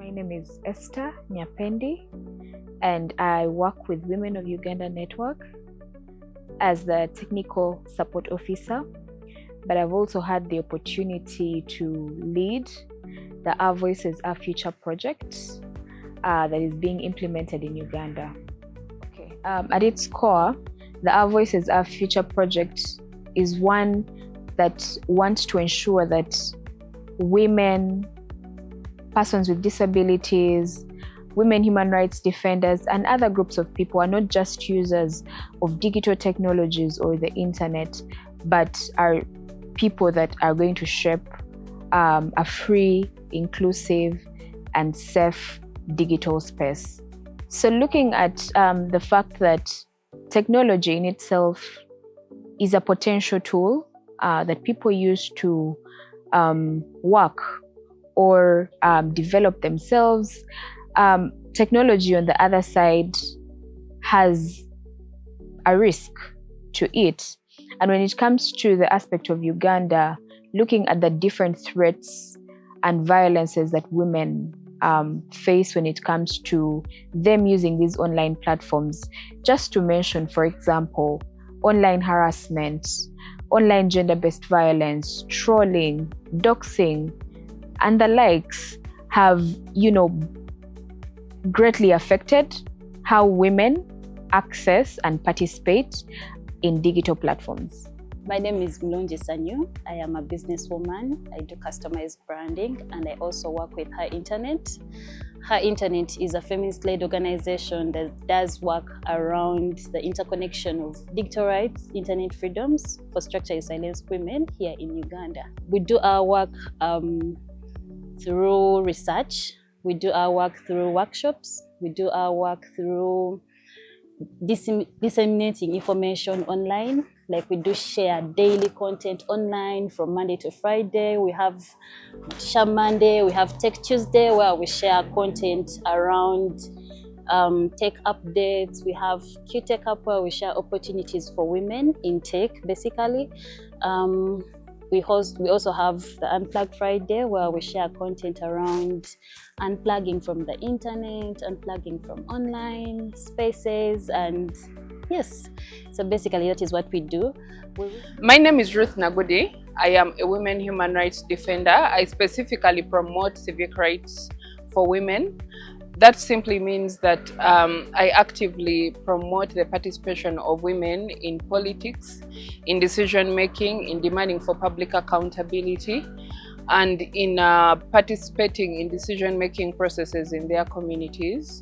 My name is Esther Nyapendi, and I work with Women of Uganda Network as the technical support officer. But I've also had the opportunity to lead the Our Voices, Our Future project that is being implemented in Uganda. Okay. At its core, the Our Voices, Our Future project is one that wants to ensure that women, persons with disabilities, women human rights defenders, and other groups of people are not just users of digital technologies or the internet, but are people that are going to shape a free, inclusive, and safe digital space. So looking at the fact that technology in itself is a potential tool that people use to work or develop themselves, technology on the other side has a risk to it. And when it comes to the aspect of Uganda, looking at the different threats and violences that women face when it comes to them using these online platforms, just to mention, for example, online harassment, online gender-based violence, trolling, doxing, and the likes have, greatly affected how women access and participate in digital platforms. My name is Mlonji Sanyu. I am a businesswoman. I do customized branding, and I also work with Her Internet. Her Internet is a feminist-led organization that does work around the interconnection of digital rights, internet freedoms for structurally silenced women here in Uganda. We do our work through research. We do our work through workshops. We do our work through disseminating information online. Like we do share daily content online from Monday to Friday. We have Share Monday, we have Tech Tuesday, where we share content around tech updates. We have Q-Tech Up, where we share opportunities for women in tech, basically. We also have the Unplugged Friday, where we share content around unplugging from the internet, unplugging from online spaces, and yes, so basically that is what we do. My name is Ruth Nagudi. I am a women human rights defender. I specifically promote civic rights for women. That simply means that I actively promote the participation of women in politics, in decision making, in demanding for public accountability, and in participating in decision making processes in their communities.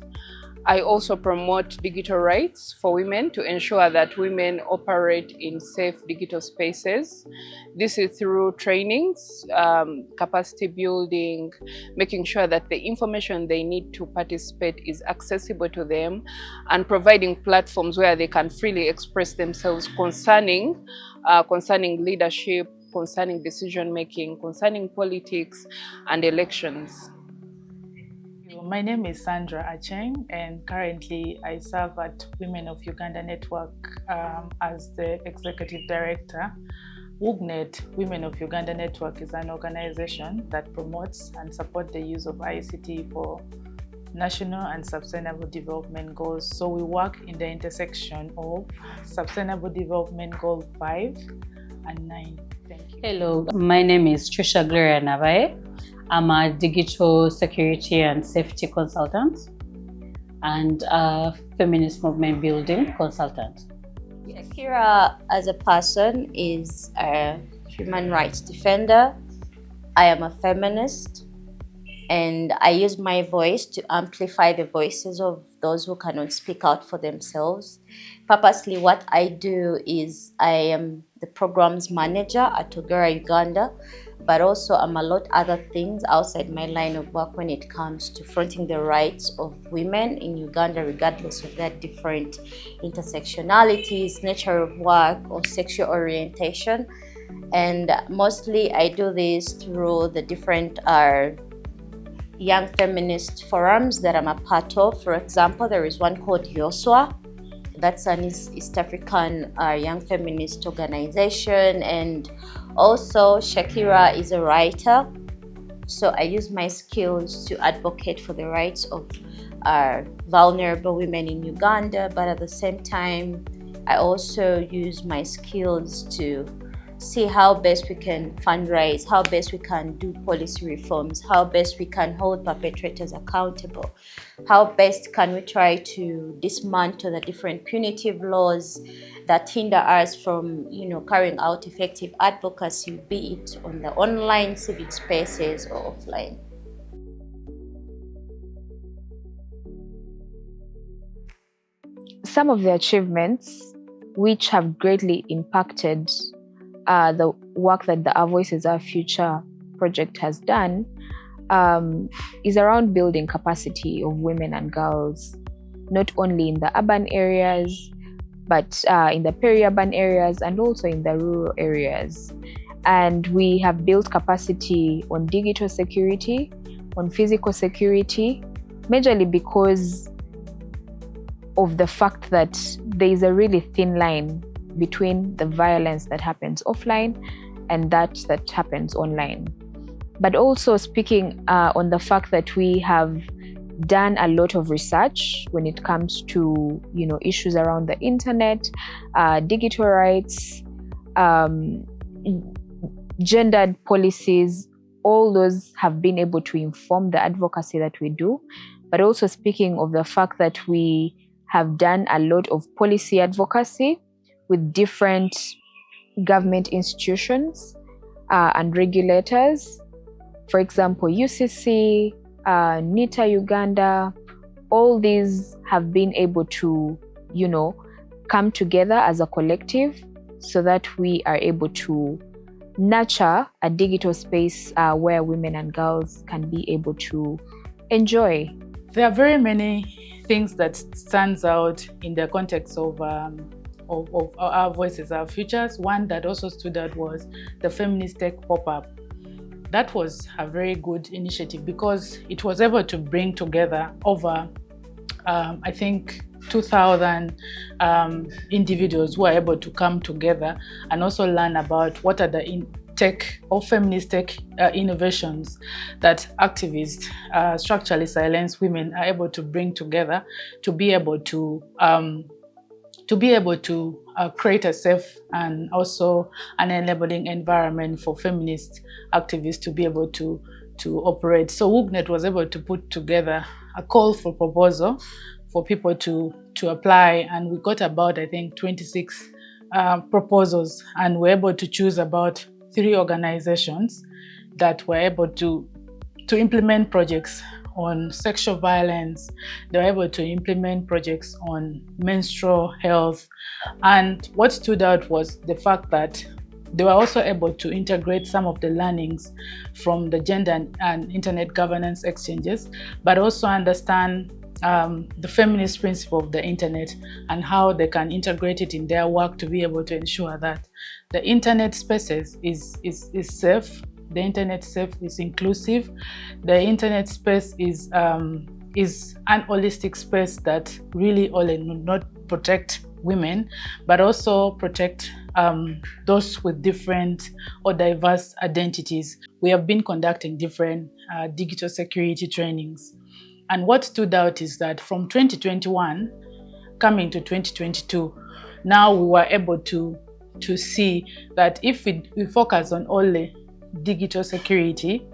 I also promote digital rights for women to ensure that women operate in safe digital spaces. This is through trainings, capacity building, making sure that the information they need to participate is accessible to them, and providing platforms where they can freely express themselves concerning leadership, concerning decision making, concerning politics and elections. My name is Sandra Acheng, and currently I serve at Women of Uganda Network as the Executive Director. WUGNET, Women of Uganda Network, is an organization that promotes and supports the use of ICT for national and sustainable development goals. So we work in the intersection of Sustainable Development Goal 5 and 9. Thank you. Hello, my name is Trisha Gloria Navae. I'm a digital security and safety consultant and a feminist movement building consultant. Shakira as a person is a human rights defender. I am a feminist, and I use my voice to amplify the voices of those who cannot speak out for themselves. Purposely, what I do is I am the programs manager at Tugera Uganda, but also I'm a lot other things outside my line of work when it comes to fronting the rights of women in Uganda, regardless of their different intersectionalities, nature of work, or sexual orientation. And mostly I do this through the different young feminist forums that I'm a part of. For example, there is one called YOSWA. That's an East African young feminist organization. And also Shakira is a writer. So I use my skills to advocate for the rights of vulnerable women in Uganda, but at the same time, I also use my skills to see how best we can fundraise, how best we can do policy reforms, how best we can hold perpetrators accountable, how best can we try to dismantle the different punitive laws that hinder us from, carrying out effective advocacy, be it on the online civic spaces or offline. Some of the achievements which have greatly impacted the work that the Our Voices, Our Future project has done is around building capacity of women and girls, not only in the urban areas, but in the peri-urban areas and also in the rural areas. And we have built capacity on digital security, on physical security, majorly because of the fact that there is a really thin line between the violence that happens offline and that happens online. But also speaking on the fact that we have done a lot of research when it comes to issues around the internet, digital rights, gendered policies. All those have been able to inform the advocacy that we do. But also speaking of the fact that we have done a lot of policy advocacy with different government institutions and regulators. For example, UCC, NITA Uganda, all these have been able to, come together as a collective so that we are able to nurture a digital space where women and girls can be able to enjoy. There are very many things that stands out in the context of Our Voices, Our Futures. One that also stood out was the Feminist Tech Pop-Up. That was a very good initiative because it was able to bring together over, I think, 2,000 individuals who are able to come together and also learn about what are the tech or feminist tech innovations that activists, structurally silenced women are able to bring together to be able to create a safe and also an enabling environment for feminist activists to be able to operate. So Ugnet was able to put together a call for proposal for people to apply, and we got about, I think, 26 proposals, and we're able to choose about 3 organizations that were able to implement projects on sexual violence. They were able to implement projects on menstrual health. And what stood out was the fact that they were also able to integrate some of the learnings from the gender and internet governance exchanges, but also understand the feminist principle of the internet and how they can integrate it in their work to be able to ensure that the internet spaces is safe, the internet space is inclusive, the internet space is an holistic space that really only not protect women, but also protect those with different or diverse identities. We have been conducting different digital security trainings. And what stood out is that from 2021 coming to 2022, now we were able to see that if we focus on only digital security,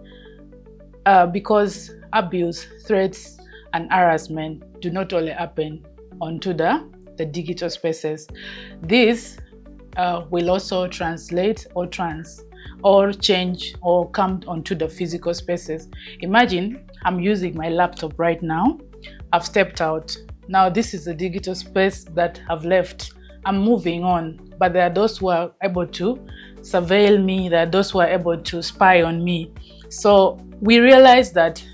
because abuse, threats, and harassment do not only happen onto the digital spaces. This will also translate or change or come onto the physical spaces. Imagine I'm using my laptop right now. I've stepped out. Now this is the digital space that I've left. I'm moving on, but there are those who are able to surveil me. There are those who are able to spy on me. So we realize that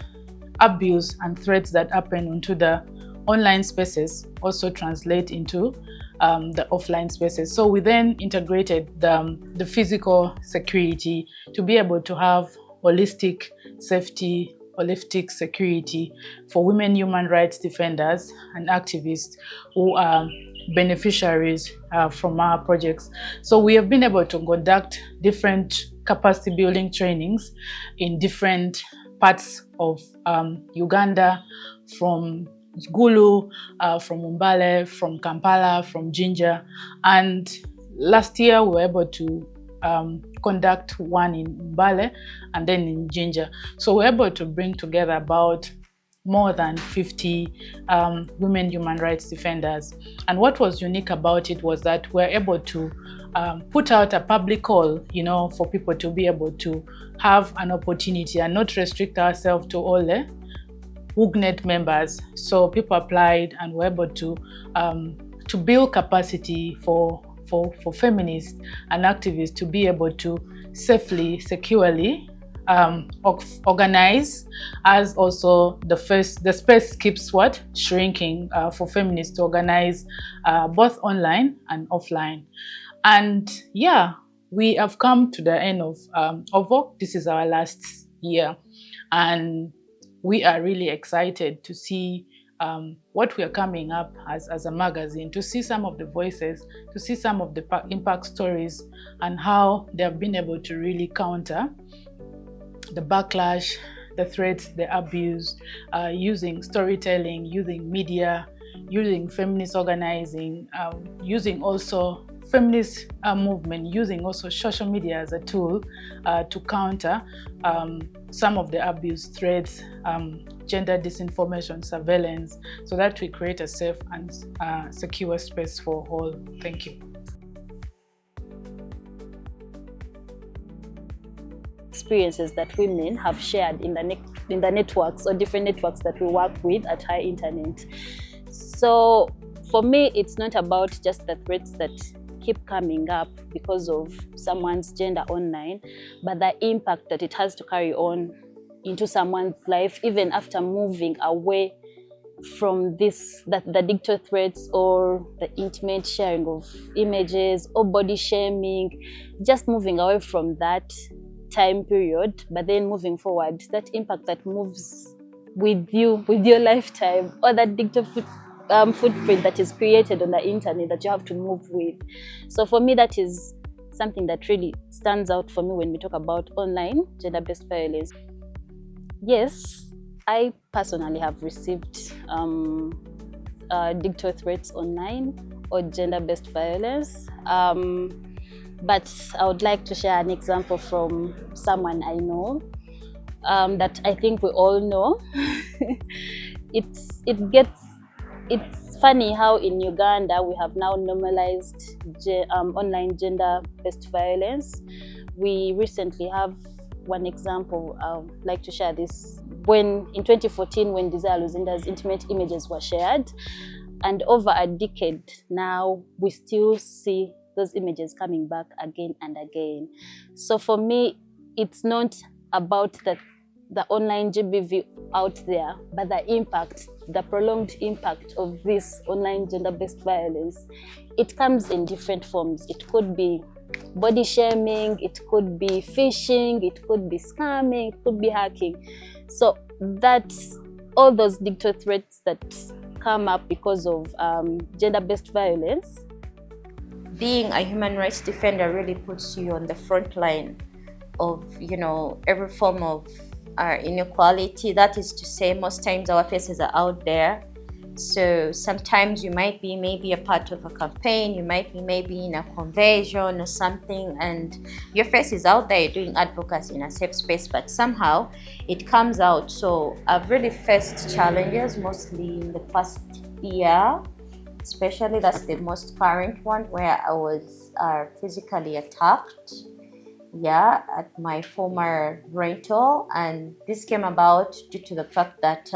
abuse and threats that happen onto the online spaces also translate into the offline spaces. So we then integrated the physical security to be able to have holistic safety, holistic security for women human rights defenders and activists who are beneficiaries from our projects. So we have been able to conduct different capacity building trainings in different parts of Uganda, from Gulu, from Umbale, from Kampala, from Jinja. And last year we were able to conduct one in Umbale and then in Jinja. So we're able to bring together about more than 50 women human rights defenders. And what was unique about it was that we're able to put out a public call, for people to be able to have an opportunity and not restrict ourselves to all the Ugnet members. So people applied and were able to build capacity for feminists and activists to be able to safely, securely organize, as also the space keeps shrinking for feminists to organize both online and offline. And yeah, we have come to the end of OVOC. This is our last year, and we are really excited to see what we are coming up as a magazine, to see some of the voices, to see some of the impact stories and how they have been able to really counter the backlash, the threats, the abuse, using storytelling, using media, using feminist organizing, using also feminist movement, using also social media as a tool to counter some of the abuse, threats, gender disinformation, surveillance, so that we create a safe and secure space for all. Thank you. Experiences that women have shared in the networks or different networks that we work with at High Internet. So for me, it's not about just the threats that keep coming up because of someone's gender online, but the impact that it has to carry on into someone's life, even after moving away from the digital threats or the intimate sharing of images or body shaming, just moving away from that time period, but then moving forward, that impact that moves with you, with your lifetime, or that digital footprint that is created on the internet that you have to move with. So for me, that is something that really stands out for me when we talk about online gender-based violence. Yes, I personally have received digital threats online or gender-based violence. But I would like to share an example from someone I know that I think we all know. It's funny how in Uganda we have now normalized online gender-based violence. We recently have one example. I would like to share this. In 2014, when Desire Luzinda's intimate images were shared, and over a decade now, we still see those images coming back again and again. So for me, it's not about the online GBV out there, but the impact, the prolonged impact of this online gender-based violence. It comes in different forms. It could be body shaming, it could be phishing, it could be scamming, it could be hacking. So that's all those digital threats that come up because of gender-based violence. Being a human rights defender really puts you on the front line of, every form of inequality. That is to say, most times our faces are out there. So sometimes you might be maybe a part of a campaign, you might be maybe in a conversion or something, and your face is out there, you're doing advocacy in a safe space, but somehow it comes out. So I've really faced challenges mostly in the past year. Especially that's the most current one, where I was physically attacked, at my former rental. And this came about due to the fact that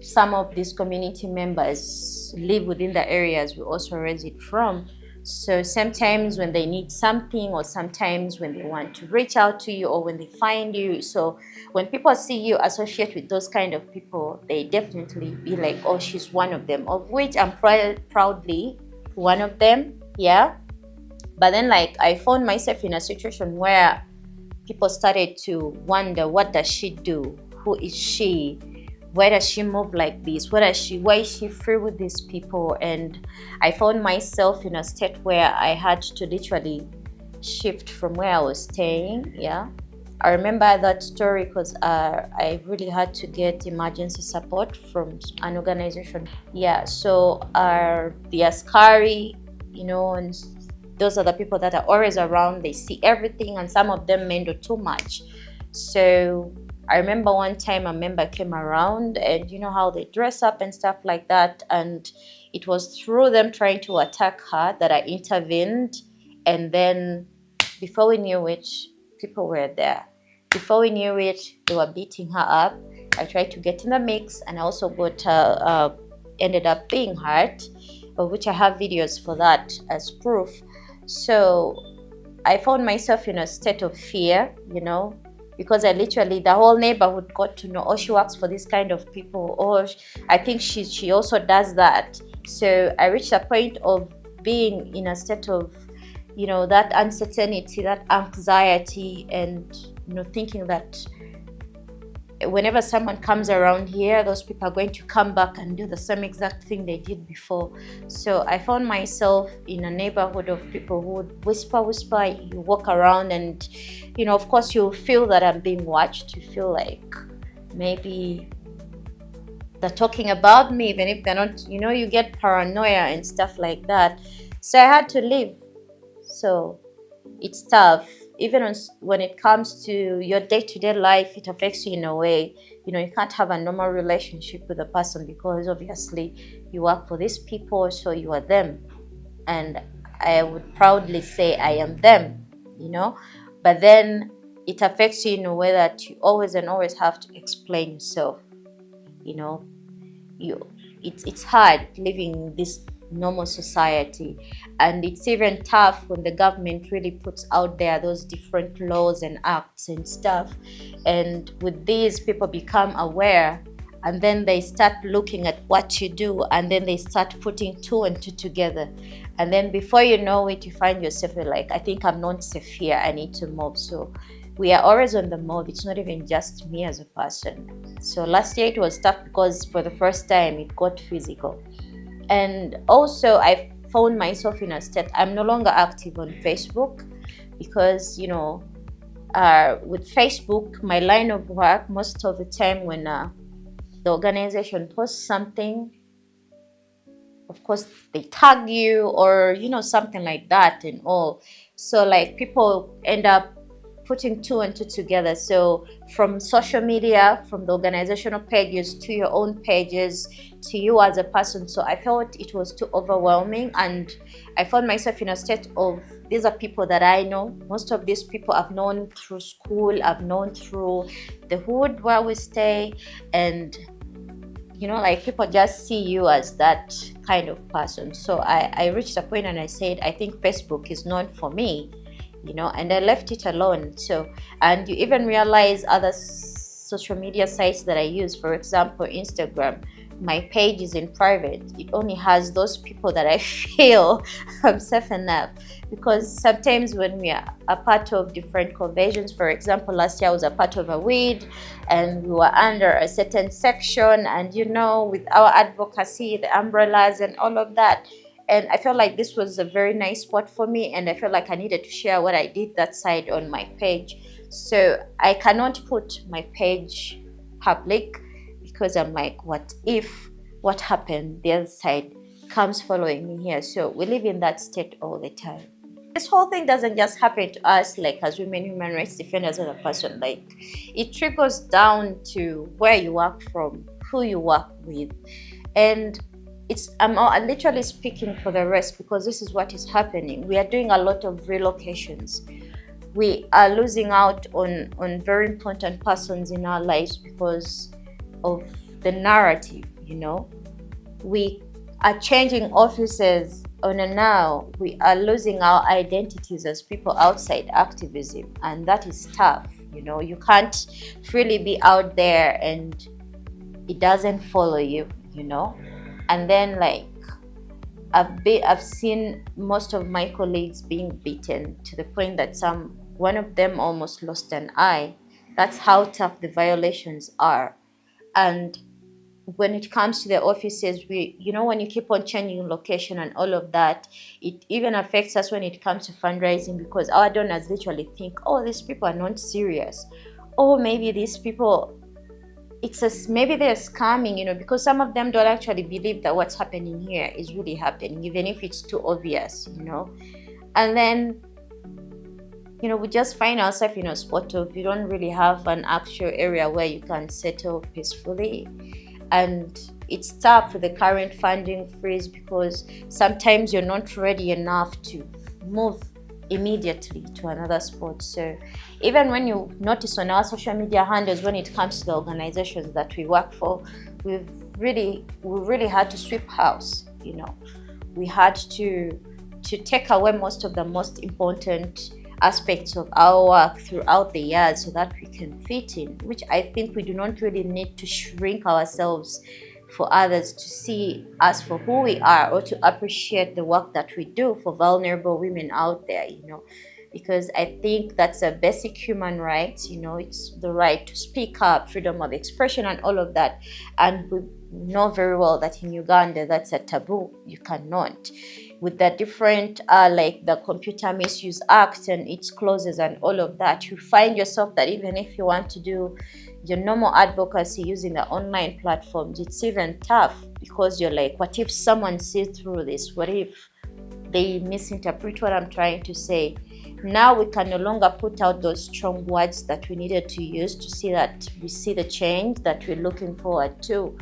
some of these community members live within the areas we also reside from. So sometimes when they need something, or sometimes when they want to reach out to you, or when they find you. So when people see you associate with those kind of people, they definitely be like, oh, she's one of them, of which I'm proudly one of them, But then I found myself in a situation where people started to wonder, what does she do? Who is she? Why does she move like this? Why is she free with these people? And I found myself in a state where I had to literally shift from where I was staying. Yeah, I remember that story because I really had to get emergency support from an organization. Yeah, so the askari, and those are the people that are always around. They see everything, and some of them may do too much. So I remember one time a member came around, and you know how they dress up and stuff like that, and it was through them trying to attack her that I intervened. And then before we knew it, people were there. Before we knew it, they were beating her up. I tried to get in the mix, and I also ended up being hurt, of which I have videos for that as proof. So I found myself in a state of fear, because the whole neighborhood got to know, oh, she works for this kind of people, or I think she also does that. So I reached a point of being in a state of, that uncertainty, that anxiety, and, thinking that whenever someone comes around here, those people are going to come back and do the same exact thing they did before. So I found myself in a neighborhood of people who would whisper. You walk around and, of course, you feel that I'm being watched. You feel like maybe they're talking about me, even if they're not, you get paranoia and stuff like that. So I had to leave. So it's tough. Even when it comes to your day-to-day life, it affects you in a way. You can't have a normal relationship with a person because obviously you work for these people, so you are them. And I would proudly say I am them, But then it affects you in a way that you always have to explain yourself, It's hard living this normal society, and it's even tough when the government really puts out there those different laws and acts and stuff, and with these people become aware, and then they start looking at what you do, and then they start putting two and two together, and then before you know it, you find yourself like, I think I'm not safe here, I need to move. So we are always on the move. It's not even just me as a person. So last year it was tough because for the first time it got physical. And also I found myself in a state, I'm no longer active on Facebook because, with Facebook, my line of work, most of the time when the organization posts something, of course, they tag you or, something like that and all. So like people end up putting two and two together. So from social media, from the organizational pages to your own pages, to you as a person. So I felt it was too overwhelming, and I found myself in a state of, these are people that I know. Most of these people I've known through school, I've known through the hood where we stay, and like people just see you as that kind of person. So I reached a point and I said, I think Facebook is not for me, and I left it alone. So, and you even realize other social media sites that I use, for example, Instagram, my page is in private. It only has those people that I feel I'm safe enough. Because sometimes when we are a part of different conventions, for example, last year I was a part of a WID, and we were under a certain section, and with our advocacy, the umbrellas and all of that. And I felt like this was a very nice spot for me, and I felt like I needed to share what I did that side on my page. So I cannot put my page public because I'm like, what happened? The other side comes following me here. So we live in that state all the time. This whole thing doesn't just happen to us, like as women human rights defenders as a person. Like it trickles down to where you work from, who you work with, and I'm literally speaking for the rest because this is what is happening. We are doing a lot of relocations. We are losing out on very important persons in our lives because of the narrative. We are changing offices on and now. We are losing our identities as people outside activism, and that is tough. You can't freely be out there and it doesn't follow you. And then like I've seen most of my colleagues being beaten to the point that one of them almost lost an eye. That's how tough the violations are. And when it comes to the offices, when you keep on changing location and all of that, it even affects us when it comes to fundraising, because our donors literally think, oh, these people are not serious. Or maybe these people, maybe they're scamming, because some of them don't actually believe that what's happening here is really happening, even if it's too obvious, And then, we just find ourselves in a spot of, you don't really have an actual area where you can settle peacefully. And it's tough with the current funding freeze, because sometimes you're not ready enough to move immediately to another spot. So even when you notice on our social media handles, when it comes to the organizations that we work for, we really had to sweep house. We had to take away most of the most important aspects of our work throughout the years so that we can fit in, which I think we do not really need to shrink ourselves for others to see us for who we are, or to appreciate the work that we do for vulnerable women out there, because I think that's a basic human right. It's the right to speak up, freedom of expression and all of that. And we know very well that in Uganda, that's a taboo. You cannot. With the different, like the Computer Misuse Act and its clauses and all of that, you find yourself that even if you want to do your normal advocacy using the online platforms, it's even tough, because you're like, what if someone sees through this? What if they misinterpret what I'm trying to say? Now we can no longer put out those strong words that we needed to use to see that we see the change that we're looking forward to.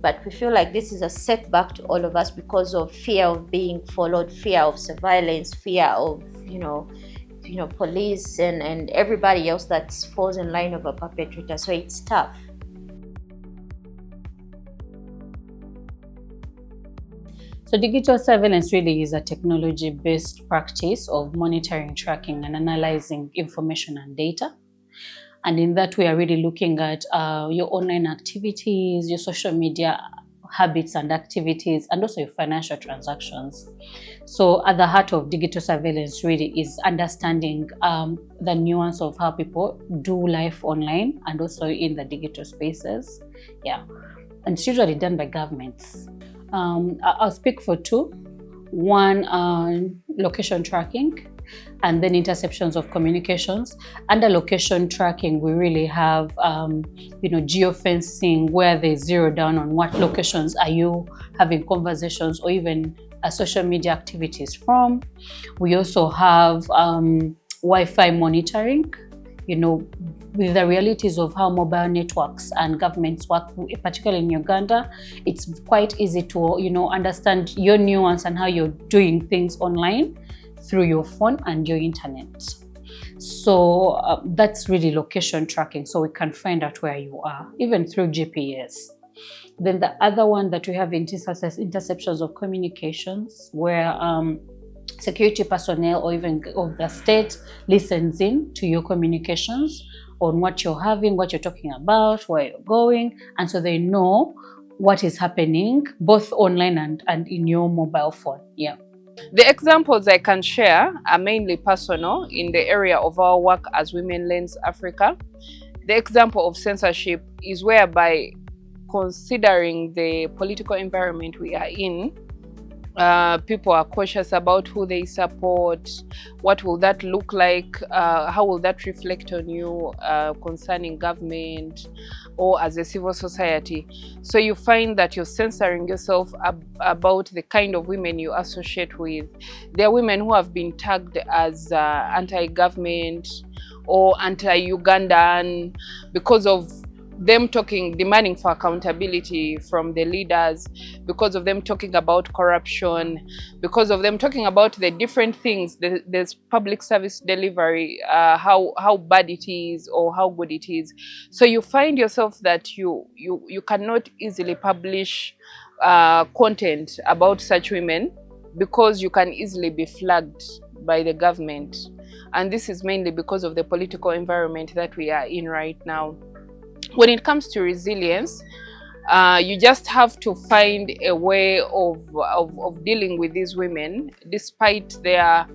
But we feel like this is a setback to all of us because of fear of being followed, fear of surveillance, fear of, police and everybody else that falls in line of a perpetrator. So it's tough. So digital surveillance really is a technology-based practice of monitoring, tracking, and analyzing information and data. And in that, we are really looking at your online activities, your social media habits and activities, and also your financial transactions. So at the heart of digital surveillance really is understanding the nuance of how people do life online and also in the digital spaces. Yeah, and it's usually done by governments. I'll speak for two. One, location tracking, and then interceptions of communications. Under location tracking, we really have, geofencing, where they zero down on what locations are you having conversations or even social media activities from. We also have Wi-Fi monitoring, with the realities of how mobile networks and governments work, particularly in Uganda. It's quite easy to, understand your nuance and how you're doing things online through your phone and your internet. So that's really location tracking, so we can find out where you are, even through GPS. Then the other one that we have interceptions of communications, where security personnel or even of the state listens in to your communications on what you're having, what you're talking about, where you're going, and so they know what is happening both online and in your mobile phone. Yeah. The examples I can share are mainly personal in the area of our work as Women Lens Africa. The example of censorship is whereby, considering the political environment we are in, people are cautious about who they support, what will that look like, how will that reflect on you concerning government or as a civil society. So you find that you're censoring yourself about the kind of women you associate with. There are women who have been tagged as anti-government or anti-Ugandan because of them demanding for accountability from the leaders, because of them talking about corruption, because of them talking about the different things, there's public service delivery, how bad it is or how good it is. So you find yourself that you cannot easily publish content about such women because you can easily be flagged by the government. And this is mainly because of the political environment that we are in right now. When it comes to resilience, you just have to find a way of dealing with these women, despite their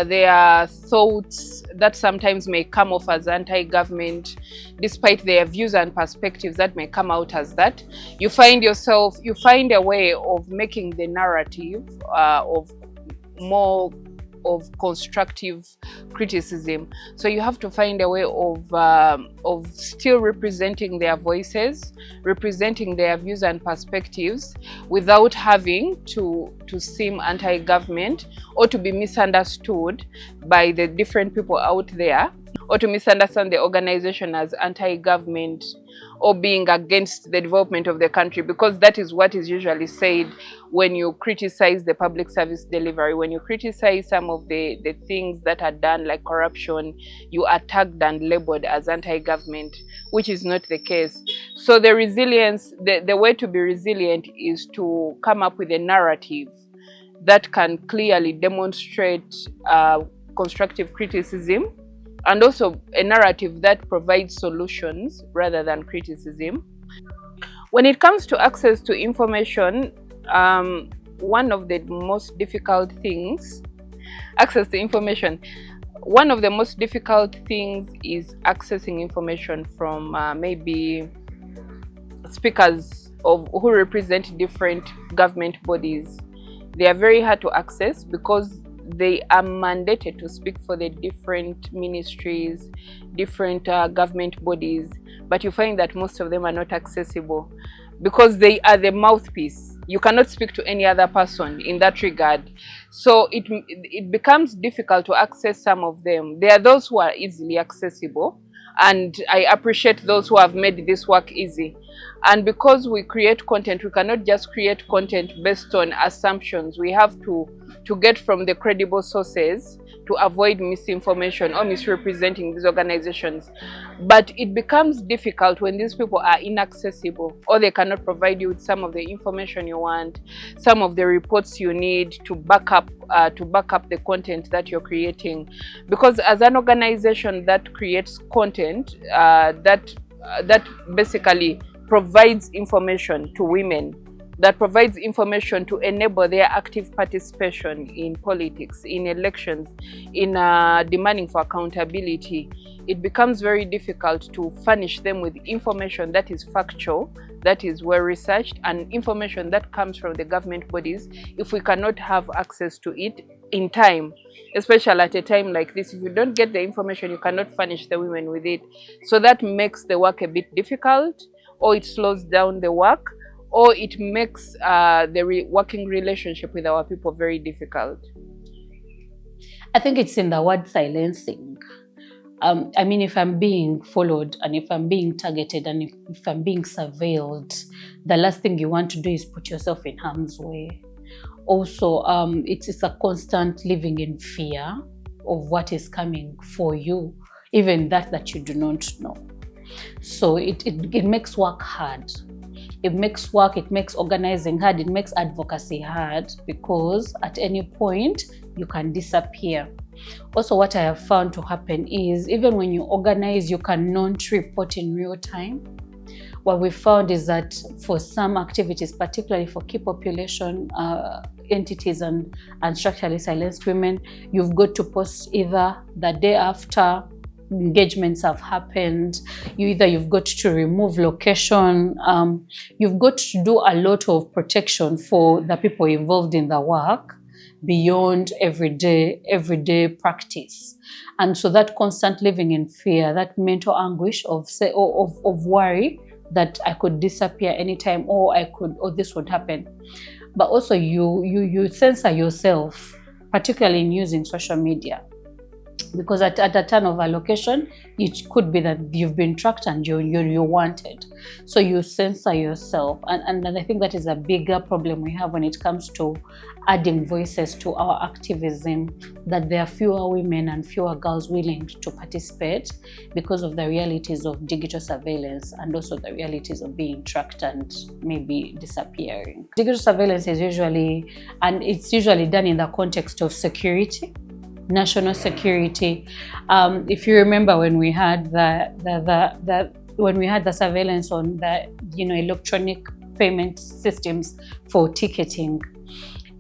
there are thoughts that sometimes may come off as anti-government, despite their views and perspectives that may come out as that. You find a way of making the narrative of more of constructive criticism. So you have to find a way of still representing their voices, representing their views and perspectives, without having to seem anti-government or to be misunderstood by the different people out there, or to misunderstand the organization as anti-government or being against the development of the country, because that is what is usually said when you criticize the public service delivery. When you criticize some of the things that are done, like corruption, you are tagged and labeled as anti-government, which is not the case. So the resilience, the way to be resilient is to come up with a narrative that can clearly demonstrate constructive criticism, and also a narrative that provides solutions rather than criticism. When it comes to access to information, one of the most difficult things, access to information, one of the most difficult things is accessing information from maybe speakers who represent different government bodies. They are very hard to access because they are mandated to speak for the different ministries, different government bodies, but you find that most of them are not accessible because they are the mouthpiece. You cannot speak to any other person in that regard. So it becomes difficult to access some of them. There are those who are easily accessible, and I appreciate those who have made this work easy. And because we create content, we cannot just create content based on assumptions. We have to get from the credible sources to avoid misinformation or misrepresenting these organizations. But it becomes difficult when these people are inaccessible, or they cannot provide you with some of the information you want, some of the reports you need to back up the content that you're creating. Because as an organization that creates content that basically provides information to women, that provides information to enable their active participation in politics, in elections, in demanding for accountability, it becomes very difficult to furnish them with information that is factual, that is well researched, and information that comes from the government bodies if we cannot have access to it in time, especially at a time like this. If you don't get the information, you cannot furnish the women with it. So that makes the work a bit difficult, or it slows down the work, or it makes the working relationship with our people very difficult. I think it's in the word silencing. I mean, if I'm being followed and if I'm being targeted and if I'm being surveilled, the last thing you want to do is put yourself in harm's way. Also, it's a constant living in fear of what is coming for you, even that you do not know. So it makes work hard. It makes organizing hard, it makes advocacy hard, because at any point you can disappear. Also, what I have found to happen is, even when you organize, you cannot report in real time. What we found is that for some activities, particularly for key population entities and structurally silenced women, you've got to post either the day after engagements have happened. You've got to remove location. You've got to do a lot of protection for the people involved in the work beyond everyday practice. And so that constant living in fear, that mental anguish of worry that I could disappear anytime, or this would happen. But also you censor yourself, particularly in using social media. Because at a turn of a location, it could be that you've been tracked and you're wanted. So you censor yourself. And I think that is a bigger problem we have when it comes to adding voices to our activism, that there are fewer women and fewer girls willing to participate because of the realities of digital surveillance and also the realities of being tracked and maybe disappearing. Digital surveillance is usually done in the context of security, national security. If you remember when we had the surveillance on the electronic payment systems for ticketing,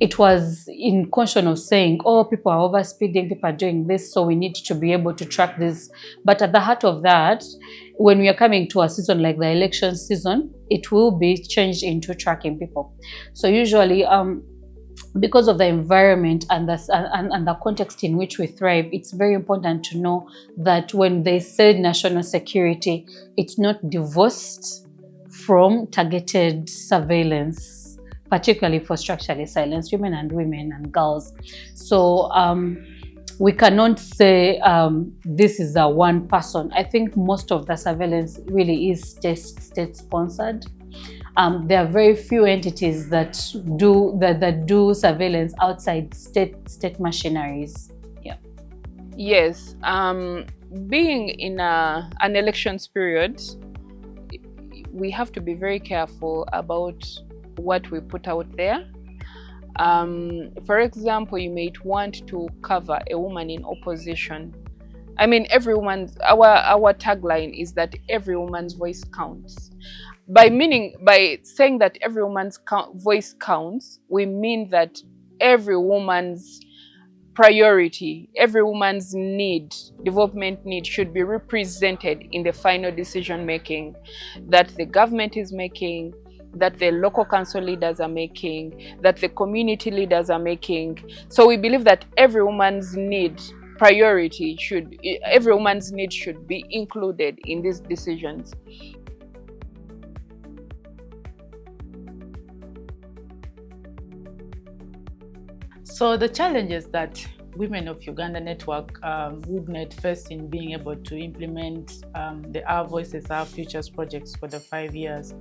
it was in caution of saying, oh, people are overspeeding, people are doing this, so we need to be able to track this. But at the heart of that, when we are coming to a season like the election season, it will be changed into tracking people. So usually, because of the environment and the context in which we thrive, it's very important to know that when they say national security, it's not divorced from targeted surveillance, particularly for structurally silenced women and girls. So we cannot say this is a one person. I think most of the surveillance really is state-sponsored. There are very few entities that do surveillance outside state machineries. Yeah. Yes. Being in an elections period, we have to be very careful about what we put out there. For example, you might want to cover a woman in opposition. I mean, our tagline is that every woman's voice counts. By saying that every woman's voice counts, we mean that every woman's priority, every woman's development need should be represented in the final decision making that the government is making, that the local council leaders are making, that the community leaders are making. So we believe that every woman's need should be included in these decisions. So the challenges that Women of Uganda Network, WUGNET, faced in being able to implement the Our Voices, Our Futures projects for the 5 years,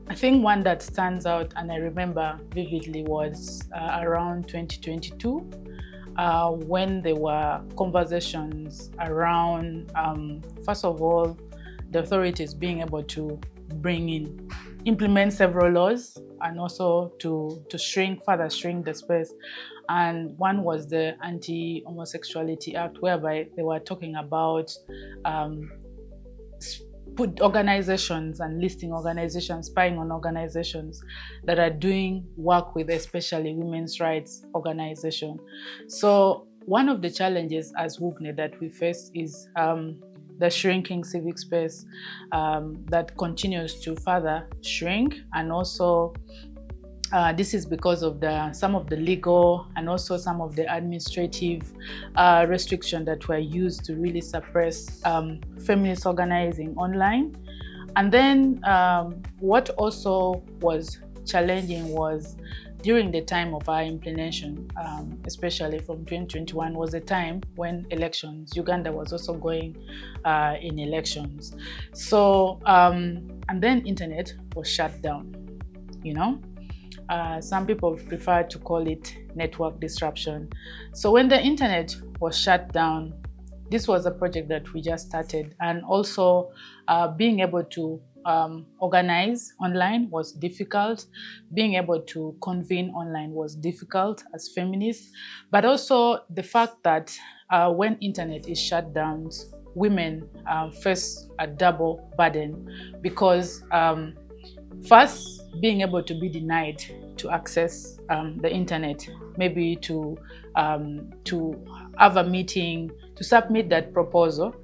I think one that stands out and I remember vividly was around 2022, when there were conversations around, first of all, the authorities being able to implement several laws and also to further shrink the space. And one was the Anti-Homosexuality Act, whereby they were talking about put organizations and listing organizations, spying on organizations that are doing work with especially women's rights organizations. So one of the challenges as WUGNET that we face is the shrinking civic space that continues to further shrink, and also this is because of some of the legal and also some of the administrative restrictions that were used to really suppress feminist organizing online. And then what also was challenging was during the time of our implementation, especially from 2021, was a time when Uganda was also going in elections. So, and then internet was shut down, some people prefer to call it network disruption. So when the internet was shut down, this was a project that we just started, and also being able to organize online was difficult. Being able to convene online was difficult as feminists, but also the fact that when internet is shut down, women face a double burden, because first, being able to be denied to access the internet, maybe to have a meeting, to submit that proposal,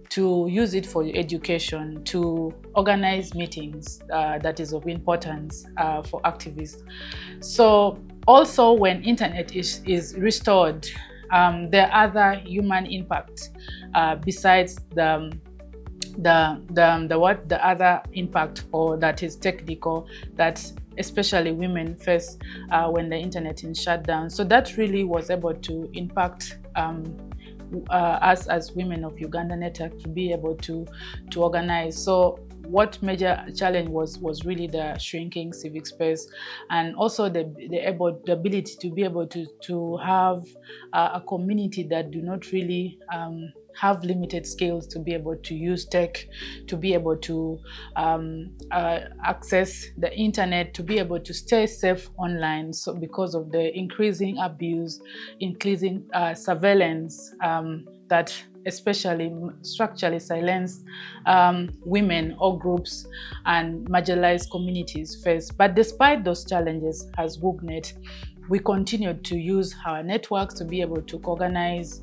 to use it for education, to organize meetings that is of importance for activists. So also when internet is restored, there are other human impacts besides the other impact, or that is technical, that especially women face when the internet is shut down. So that really was able to impact us as Women of Uganda Network to be able to organize. So what major challenge was really the shrinking civic space, and also the ability to be able to have a community that do not really have limited skills to be able to use tech, to be able to access the internet, to be able to stay safe online. So because of the increasing abuse, increasing surveillance that especially structurally silenced women or groups and marginalized communities face. But despite those challenges, as WUGNET, we continued to use our networks to be able to organize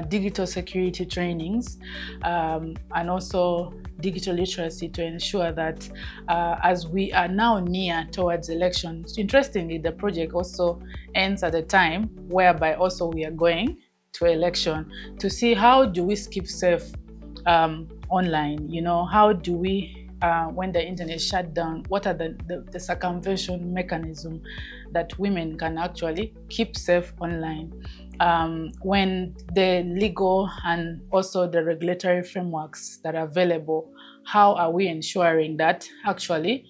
digital security trainings and also digital literacy to ensure that as we are now near towards elections. Interestingly, the project also ends at a time whereby also we are going to election to see how do we keep safe online, you know, how do we when the internet shut down, what are the circumvention mechanism that women can actually keep safe online? When the legal and also the regulatory frameworks that are available, how are we ensuring that actually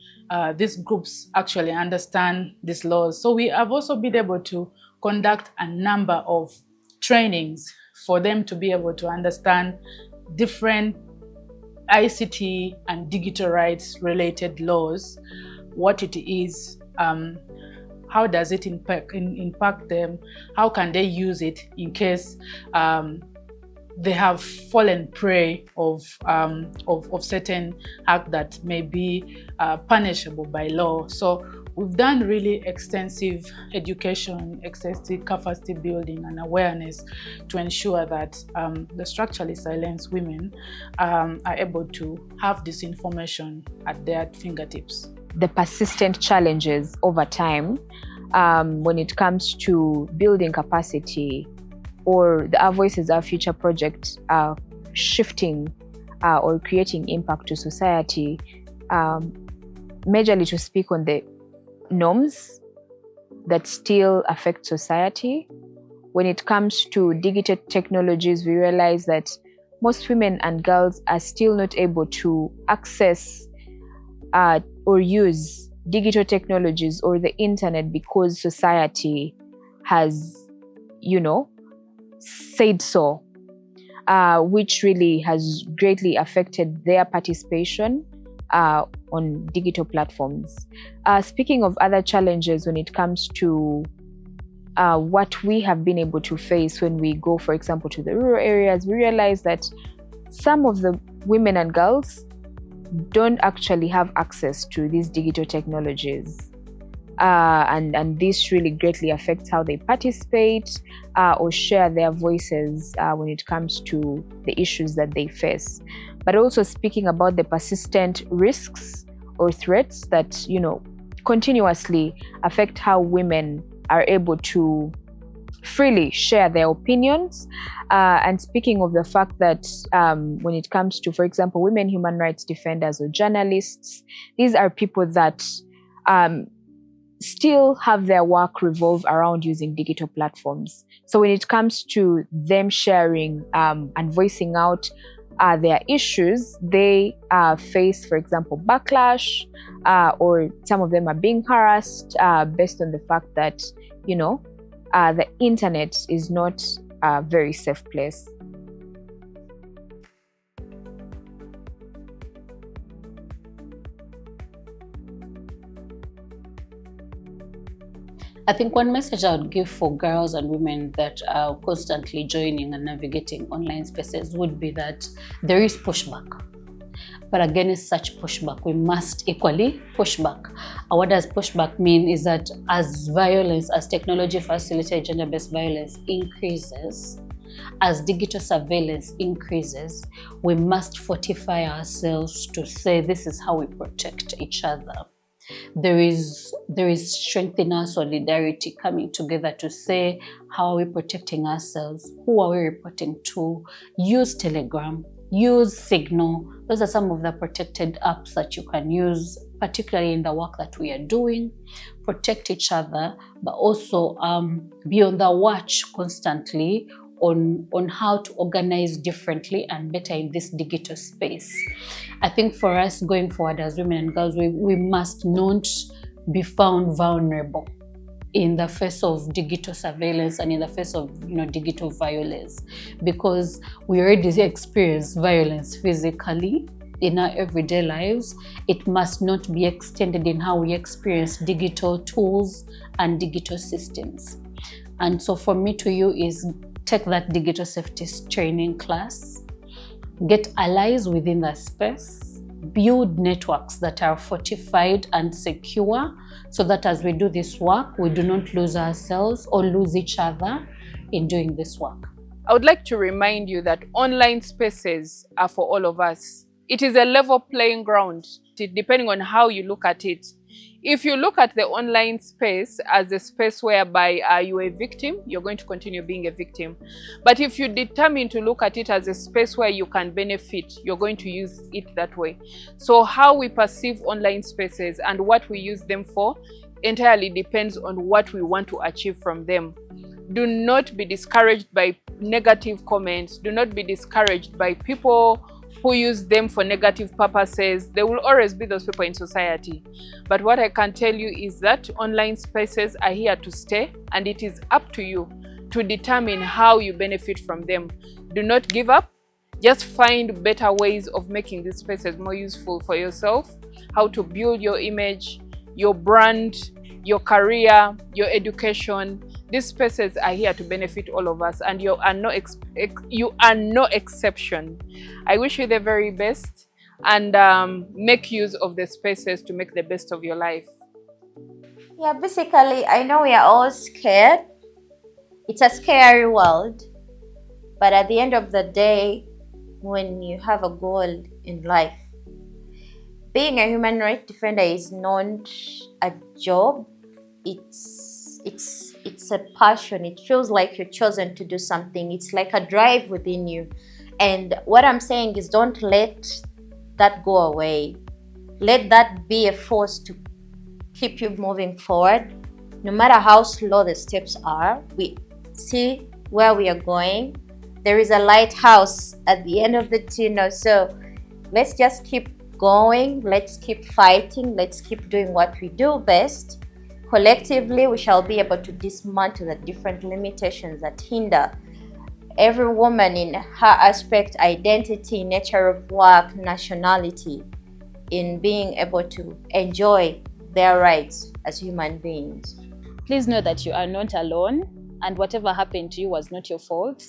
these groups actually understand these laws? So we have also been able to conduct a number of trainings for them to be able to understand different ICT and digital rights related laws, what it is, how does it impact them, how can they use it in case they have fallen prey of certain act that may be punishable by law. So we've done really extensive education, extensive capacity building and awareness to ensure that the structurally silenced women are able to have this information at their fingertips. The persistent challenges over time when it comes to building capacity, or the Our Voices, Our Future project shifting or creating impact to society, majorly to speak on the norms that still affect society. When it comes to digital technologies, we realize that most women and girls are still not able to access or use digital technologies or the internet because society has, you know, said so, which really has greatly affected their participation on digital platforms. Speaking of other challenges when it comes to what we have been able to face when we go, for example, to the rural areas, we realize that some of the women and girls don't actually have access to these digital technologies. And this really greatly affects how they participate or share their voices when it comes to the issues that they face. But also speaking about the persistent risks or threats that, you know, continuously affect how women are able to freely share their opinions. And speaking of the fact that when it comes to, for example, women human rights defenders or journalists, these are people that still have their work revolve around using digital platforms. So when it comes to them sharing and voicing out their issues, they face, for example, backlash, or some of them are being harassed based on the fact that, you know, the internet is not a very safe place. I think one message I would give for girls and women that are constantly joining and navigating online spaces would be that there is pushback. But against such pushback, we must equally push back. And what does pushback mean is that as violence, as technology-facilitated gender-based violence increases, as digital surveillance increases, we must fortify ourselves to say this is how we protect each other. There is strength in our solidarity coming together to say, how are we protecting ourselves? Who are we reporting to? Use Telegram, use Signal. Those are some of the protected apps that you can use, particularly in the work that we are doing. Protect each other, but also be on the watch constantly on how to organize differently and better in this digital space. I think for us going forward as women and girls, we must not be found vulnerable in the face of digital surveillance and in the face of, you know, digital violence, because we already experience violence physically in our everyday lives. It must not be extended in how we experience digital tools and digital systems. And so for me to you is take that digital safety training class, get allies within that space, build networks that are fortified and secure, so that as we do this work, we do not lose ourselves or lose each other in doing this work. I would like to remind you that online spaces are for all of us. It is a level playing ground, depending on how you look at it. If you look at the online space as a space whereby you're a victim, you're going to continue being a victim. But if you determine to look at it as a space where you can benefit, you're going to use it that way. So how we perceive online spaces and what we use them for entirely depends on what we want to achieve from them. Do not be discouraged by negative comments. Do not be discouraged by people who use them for negative purposes. There will always be those people in society. But what I can tell you is that online spaces are here to stay, and it is up to you to determine how you benefit from them. Do not give up. Just find better ways of making these spaces more useful for yourself, how to build your image, your brand, your career, your education. These spaces are here to benefit all of us, and you are no exception. I wish you the very best, and make use of the spaces to make the best of your life. Yeah, basically, I know we are all scared. It's a scary world. But at the end of the day, when you have a goal in life, being a human rights defender is not a job. It's a passion. It feels like you're chosen to do something. It's like a drive within you. And what I'm saying is, don't let that go away. Let that be a force to keep you moving forward. No matter how slow the steps are, we see where we are going. There is a lighthouse at the end of the tunnel. So let's just keep going. Let's keep fighting. Let's keep doing what we do best. Collectively, we shall be able to dismantle the different limitations that hinder every woman in her aspect, identity, nature of work, nationality, in being able to enjoy their rights as human beings. Please know that you are not alone, and whatever happened to you was not your fault.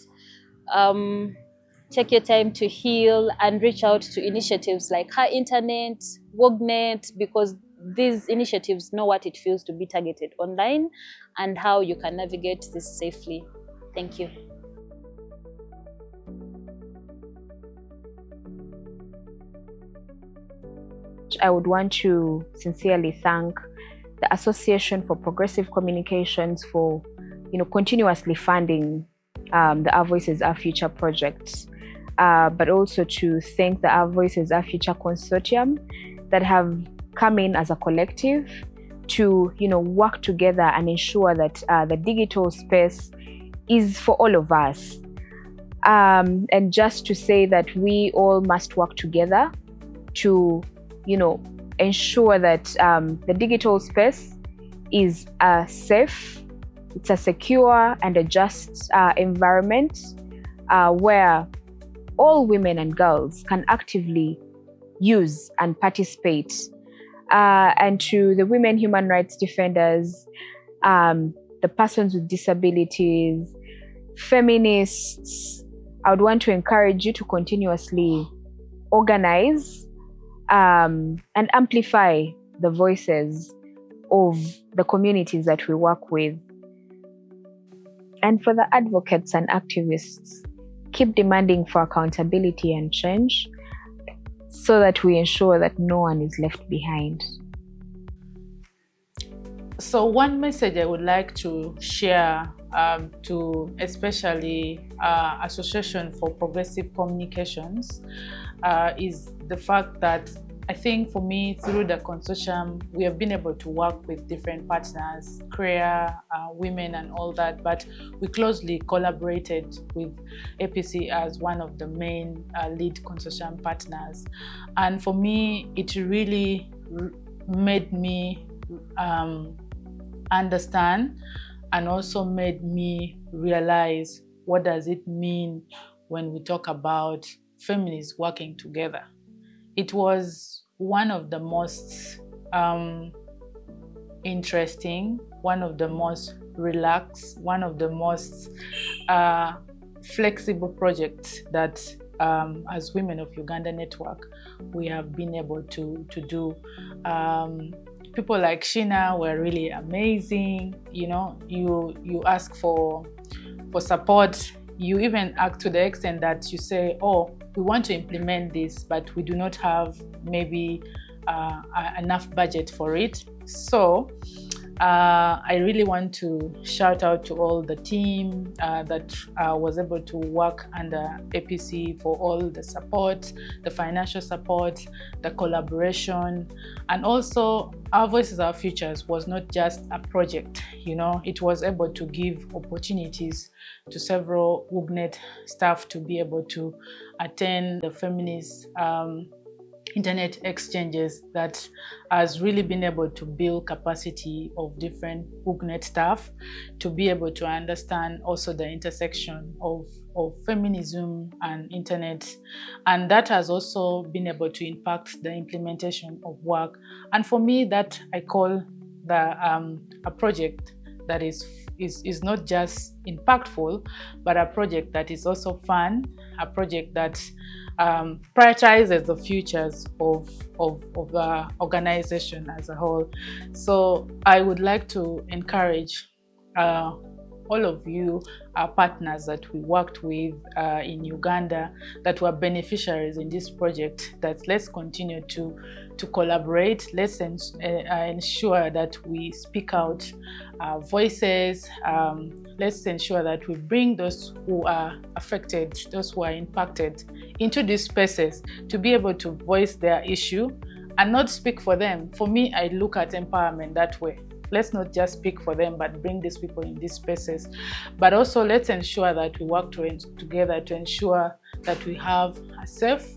Take your time to heal and reach out to initiatives like Her Internet, Wognet, because these initiatives know what it feels to be targeted online and how you can navigate this safely. Thank you. I would want to sincerely thank the Association for Progressive Communications for, continuously funding the Our Voices, Our Future project, but also to thank the Our Voices, Our Future consortium that have come in as a collective to, work together and ensure that the digital space is for all of us. And just to say that we all must work together to, ensure that the digital space is safe, it's a secure and a just environment where all women and girls can actively use and participate. And to the women human rights defenders, the persons with disabilities, feminists, I would want to encourage you to continuously organize and amplify the voices of the communities that we work with. And for the advocates and activists, keep demanding for accountability and change so that we ensure that no one is left behind. So one message I would like to share to especially Association for Progressive Communications is the fact that I think for me, through the consortium, we have been able to work with different partners, queer, women and all that, but we closely collaborated with APC as one of the main lead consortium partners. And for me, it really made me understand and also made me realize what does it mean when we talk about feminists working together. It was one of the most interesting, one of the most relaxed, one of the most flexible projects that as Women of Uganda Network, we have been able to do. People like Sheena were really amazing. You know, you ask for support. You even act to the extent that you say, oh, we want to implement this, but we do not have maybe enough budget for it. So I really want to shout out to all the team that was able to work under APC for all the support, the financial support, the collaboration, and also Our Voices, Our Futures was not just a project, you know, it was able to give opportunities to several WUGNET staff to be able to attend the feminist internet exchanges that has really been able to build capacity of different WUGNET staff to be able to understand also the intersection of feminism and internet. And that has also been able to impact the implementation of work. And for me, that I call a project that is not just impactful, but a project that is also fun, a project that prioritizes the futures of the organization as a whole. So I would like to encourage all of you, our partners that we worked with in Uganda, that were beneficiaries in this project, that let's continue to collaborate. Let's ensure that we speak out voices. Let's ensure that we bring those who are affected, those who are impacted into these spaces to be able to voice their issue and not speak for them. For me, I look at empowerment that way. Let's not just speak for them, but bring these people in these spaces. But also let's ensure that we work together to ensure that we have a safe,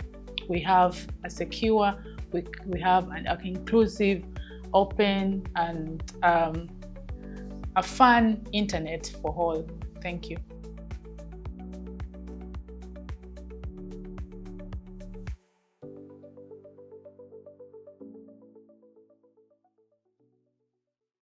we have a secure, we have an inclusive, open, and a fun internet for all. Thank you.